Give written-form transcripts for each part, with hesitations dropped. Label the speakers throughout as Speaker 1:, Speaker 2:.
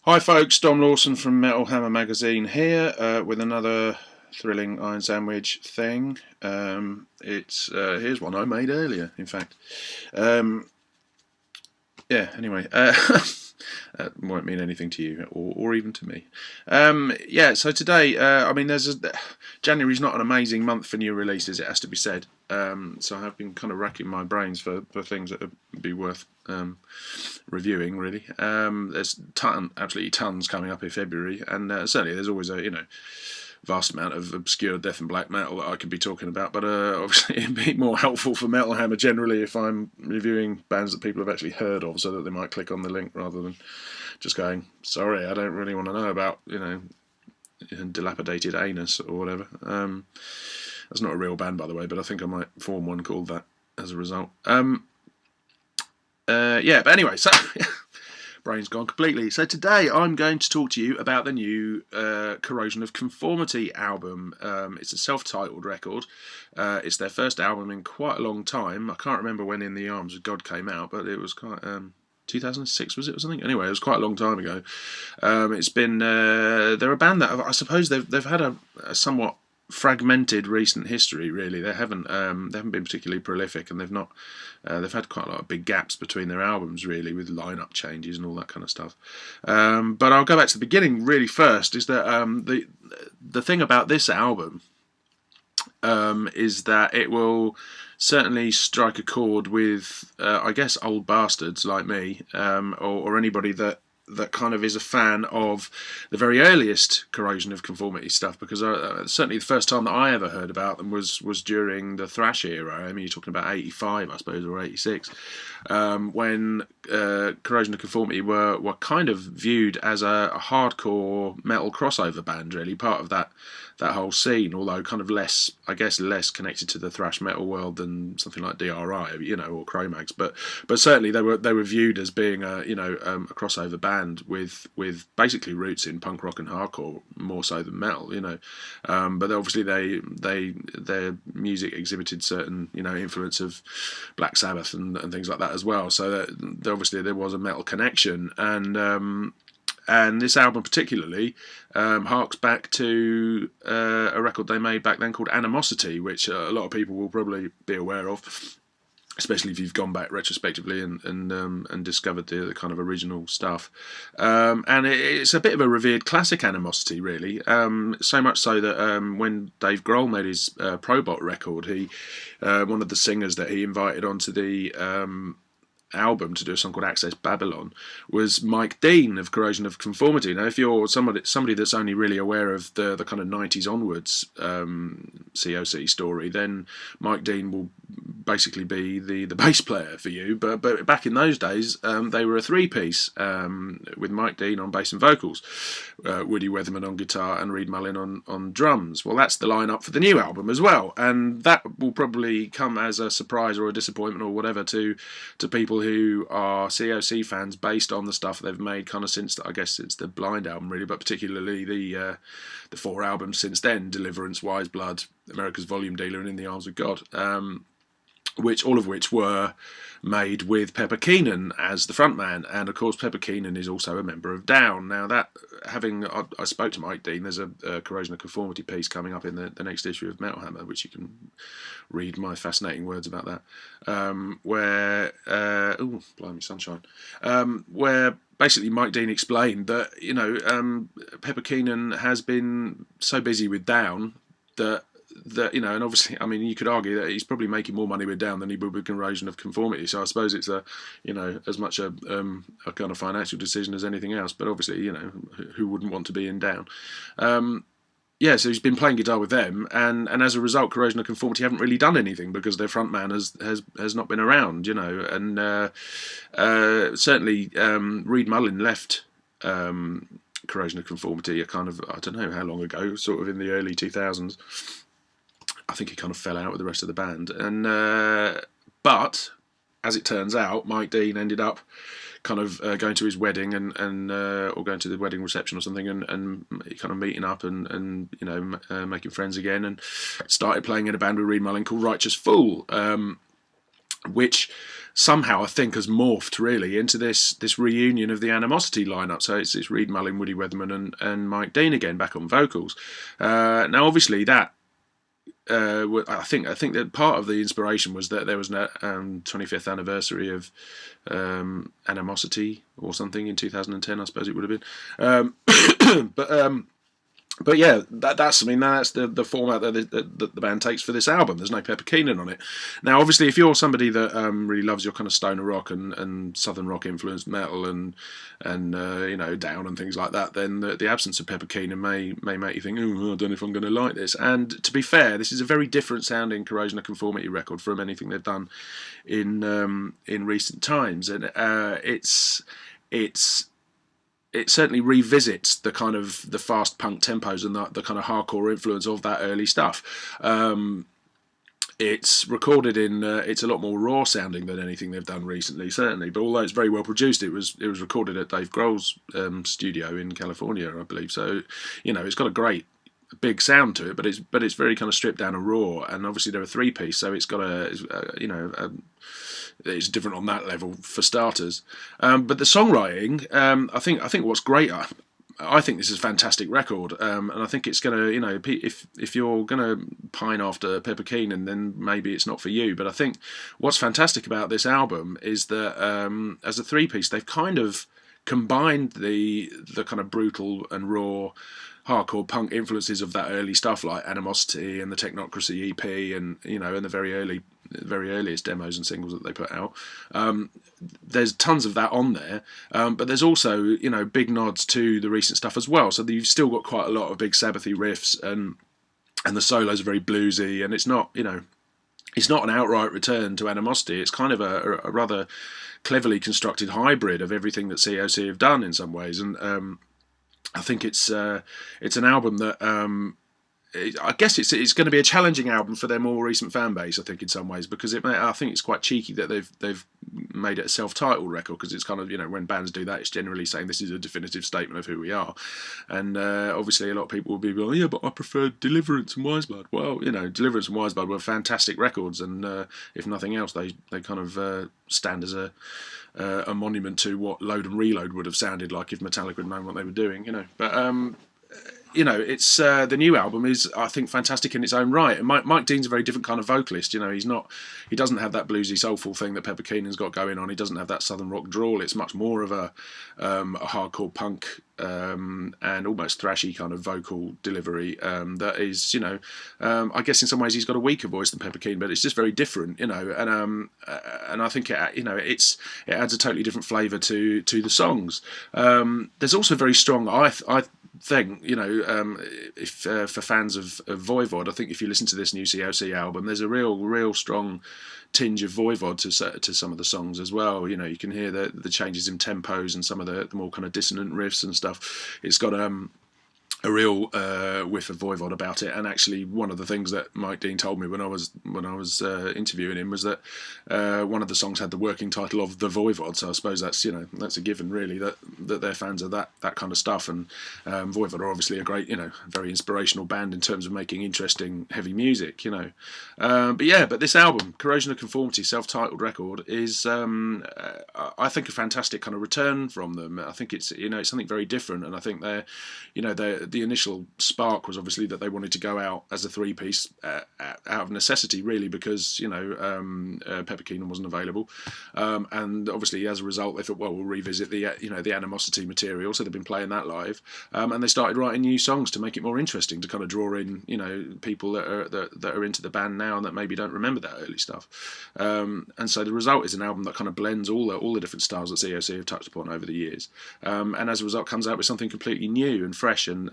Speaker 1: Hi folks, Dom Lawson from Metal Hammer magazine here with another thrilling iron sandwich thing. It's here's one I made earlier, in fact. Anyway, that won't mean anything to you or even to me. So today, January's not an amazing month for new releases, it has to be said. So I have been kind of racking my brains for things that would be worth reviewing, really. There's absolutely tons coming up in February, and certainly there's always a vast amount of obscure death and black metal that I could be talking about, but obviously it'd be more helpful for Metal Hammer generally if I'm reviewing bands that people have actually heard of, so that they might click on the link rather than just going, sorry, I don't really want to know about, Dilapidated Anus or whatever. That's not a real band, by the way, but I think I might form one called that as a result. But anyway, so brain's gone completely. So today I'm going to talk to you about the new Corrosion of Conformity album. It's a self-titled record. It's their first album in quite a long time. I can't remember when In the Arms of God came out, but it was quite 2006 was it or something? Anyway, it was quite a long time ago. It's been they're a band that I suppose they've had a somewhat fragmented recent history. Really, they haven't been particularly prolific, and they've had quite a lot of big gaps between their albums, really, with lineup changes and all that kind of stuff. But I'll go back to the beginning really first. Is that the thing about this album is that it will certainly strike a chord with, I guess, old bastards like me, or anybody that kind of is a fan of the very earliest Corrosion of Conformity stuff, because certainly the first time that I ever heard about them was during the thrash era. I mean, you're talking about 85, I suppose, or 86, when Corrosion of Conformity were kind of viewed as a hardcore metal crossover band, really, part of that whole scene, although kind of less connected to the thrash metal world than something like DRI, or Cro-Mags, but certainly they were viewed as being a crossover band with basically roots in punk rock and hardcore more so than metal, but obviously their music exhibited certain influence of Black Sabbath and things like that as well, so that obviously there was a metal connection, and this album particularly harks back to a record they made back then called Animosity, which a lot of people will probably be aware of, especially if you've gone back retrospectively and discovered the kind of original stuff. And it's a bit of a revered classic, Animosity, really. So much so that when Dave Grohl made his Probot record, one of the singers that he invited onto the album to do a song called Access Babylon was Mike Dean of Corrosion of Conformity. Now, if you're somebody that's only really aware of the kind of 90s onwards COC story, then Mike Dean will basically be the bass player for you. But back in those days, they were a three-piece with Mike Dean on bass and vocals, Woody Weatherman on guitar, and Reed Mullin on drums. Well, that's the lineup for the new album as well, and that will probably come as a surprise or a disappointment or whatever to people who are COC fans, based on the stuff they've made kind of since, I guess, it's the Blind album, really, but particularly the four albums since then: Deliverance, Wise Blood, America's Volume Dealer, and In the Arms of God. All of which were made with Pepper Keenan as the frontman, and of course Pepper Keenan is also a member of Down. Now, I spoke to Mike Dean. There's a Corrosion of Conformity piece coming up in the next issue of Metal Hammer, which you can read my fascinating words about that. Blimey sunshine, where basically Mike Dean explained that Pepper Keenan has been so busy with Down that and obviously, I mean, you could argue that he's probably making more money with Down than he would with Corrosion of Conformity. So I suppose it's as much a kind of financial decision as anything else. But obviously, who wouldn't want to be in Down? So he's been playing guitar with them, and as a result, Corrosion of Conformity haven't really done anything because their frontman has not been around, and certainly Reed Mullin left Corrosion of Conformity a kind of, I don't know how long ago, sort of in the early 2000s. I think he kind of fell out with the rest of the band, and but as it turns out, Mike Dean ended up kind of going to his wedding or going to the wedding reception or something, and kind of meeting up and making friends again, and started playing in a band with Reed Mullin called Righteous Fool, which somehow I think has morphed really into this reunion of the Animosity lineup. So it's Reed Mullin, Woody Weatherman, and Mike Dean again back on vocals. Now, obviously, that I think that part of the inspiration was that there was a 25th anniversary of Animosity or something in 2010, I suppose it would have been. But yeah, that's the format that the band takes for this album. There's no Pepper Keenan on it. Now, obviously, if you're somebody that really loves your kind of stoner rock and southern rock influenced metal and Down and things like that, then the absence of Pepper Keenan may make you think, oh, I don't know if I'm going to like this. And to be fair, this is a very different sounding Corrosion of Conformity record from anything they've done in recent times, and it certainly revisits the kind of the fast punk tempos and the kind of hardcore influence of that early stuff. It's recorded in it's a lot more raw sounding than anything they've done recently, certainly. But although it's very well produced, it was recorded at Dave Grohl's studio in California, I believe. So it's got a great big sound to it, but it's very kind of stripped down and raw. And obviously they're a 3-piece, so it's got it's different on that level for starters. But the songwriting, I think what's great, I think this is a fantastic record, and I think it's going to, if you're going to pine after Pepper Keenan, then maybe it's not for you. But I think what's fantastic about this album is that as a 3-piece, they've kind of combined the kind of brutal and raw hardcore punk influences of that early stuff like Animosity and the Technocracy EP and and the very earliest demos and singles that they put out. There's tons of that on there, but there's also big nods to the recent stuff as well. So you've still got quite a lot of big Sabbathy riffs and the solos are very bluesy, and it's not it's not an outright return to Animosity. It's kind of a rather cleverly constructed hybrid of everything that COC have done in some ways, and I think it's an album that I guess it's going to be a challenging album for their more recent fan base. I think in some ways because I think it's quite cheeky that they've made it a self-titled record, because it's kind of when bands do that, it's generally saying this is a definitive statement of who we are, and obviously a lot of people will be like, yeah, but I prefer Deliverance and Wise Blood. Well, Deliverance and Wise Blood were fantastic records, and if nothing else, they kind of stand as a monument to what Load and Reload would have sounded like if Metallica had known what they were doing, But it's the new album is, I think, fantastic in its own right. And Mike Dean's a very different kind of vocalist. He doesn't have that bluesy, soulful thing that Pepper Keenan's got going on. He doesn't have that southern rock drawl. It's much more of a hardcore punk and almost thrashy kind of vocal delivery that is, I guess in some ways he's got a weaker voice than Pepper Keenan, but it's just very different, and I think it adds a totally different flavour to the songs. There's also very strong, I think, if for fans of Voivod, I think if you listen to this new COC album, there's a real strong tinge of Voivod to some of the songs as well. You can hear the changes in tempos and some of the more kind of dissonant riffs and stuff. It's got a real whiff of Voivod about it, and actually one of the things that Mike Dean told me when I was interviewing him was that one of the songs had the working title of The Voivod, so I suppose that's that's a given really, that they're fans of that kind of stuff, and Voivod are obviously a great very inspirational band in terms of making interesting heavy music, but this album, Corrosion of Conformity, self-titled record, is I think a fantastic kind of return from them. I think it's it's something very different, and I think they're the initial spark was obviously that they wanted to go out as a 3-piece out of necessity, really, because Pepper Keenan wasn't available, and obviously as a result they thought, well, we'll revisit the the Animosity material, so they've been playing that live, and they started writing new songs to make it more interesting, to kind of draw in people that are into the band now and that maybe don't remember that early stuff, and so the result is an album that kind of blends all the different styles that COC have touched upon over the years, and as a result comes out with something completely new and fresh and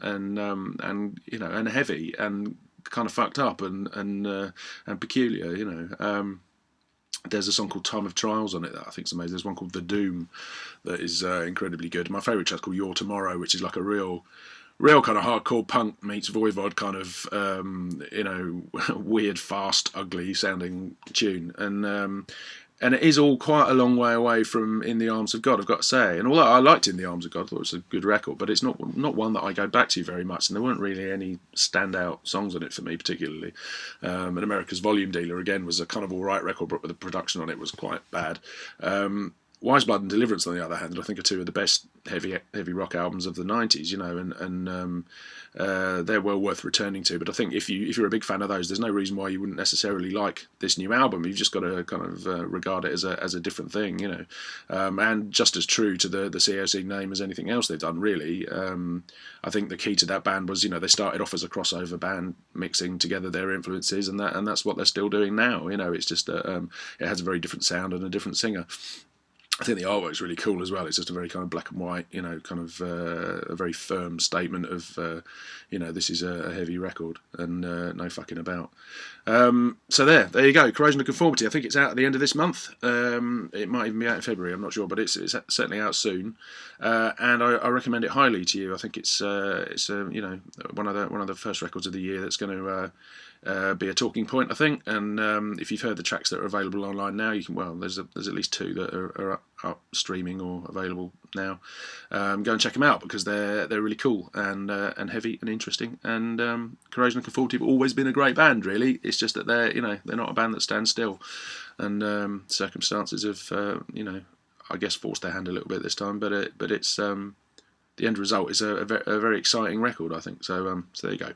Speaker 1: heavy and kind of fucked up and peculiar. There's a song called Time of Trials on it that I think is amazing. There's one called The Doom that is incredibly good. My favourite track's called Your Tomorrow, which is like a real kind of hardcore punk meets Voivod kind of weird, fast, ugly sounding tune, and And it is all quite a long way away from In the Arms of God, I've got to say. And although I liked In the Arms of God, I thought it was a good record, but it's not one that I go back to very much. And there weren't really any standout songs on it for me, particularly. And America's Volume Dealer, again, was a kind of all right record, but the production on it was quite bad. Wise Blood and Deliverance, on the other hand, I think are two of the best heavy rock albums of the 90s, you know, and they're well worth returning to. But I think if you're a big fan of those, there's no reason why you wouldn't necessarily like this new album. You've just got to kind of regard it as a different thing, you know, and just as true to the COC name as anything else they've done, really. I think the key to that band was, you know, they started off as a crossover band, mixing together their influences, and that's what they're still doing now. You know, it's just that it has a very different sound and a different singer. I think the artwork's really cool as well. It's just a very kind of black and white, you know, kind of a very firm statement of, you know, this is a heavy record and no fucking about. So there you go. Corrosion of Conformity. I think it's out at the end of this month. It might even be out in February. I'm not sure, but it's certainly out soon. And I recommend it highly to you. I think it's you know, one of the first records of the year that's going to be a talking point, I think. And if you've heard the tracks that are available online now, you can. Well, there's at least 2 that are up streaming or available now. Go and check them out because they're really cool and heavy and interesting. And Corrosion of Conformity have always been a great band. Really, it's just that they're not a band that stands still, and circumstances have you know, I guess forced their hand a little bit this time. But it's the end result is a very exciting record, I think. So there you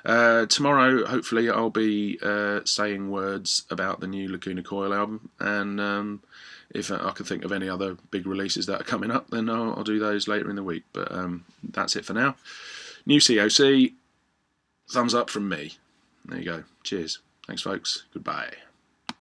Speaker 1: go. Tomorrow, hopefully, I'll be saying words about the new Lacuna Coil album, and if I can think of any other big releases that are coming up, then I'll do those later in the week. But that's it for now. New COC, thumbs up from me. There you go. Cheers. Thanks, folks. Goodbye.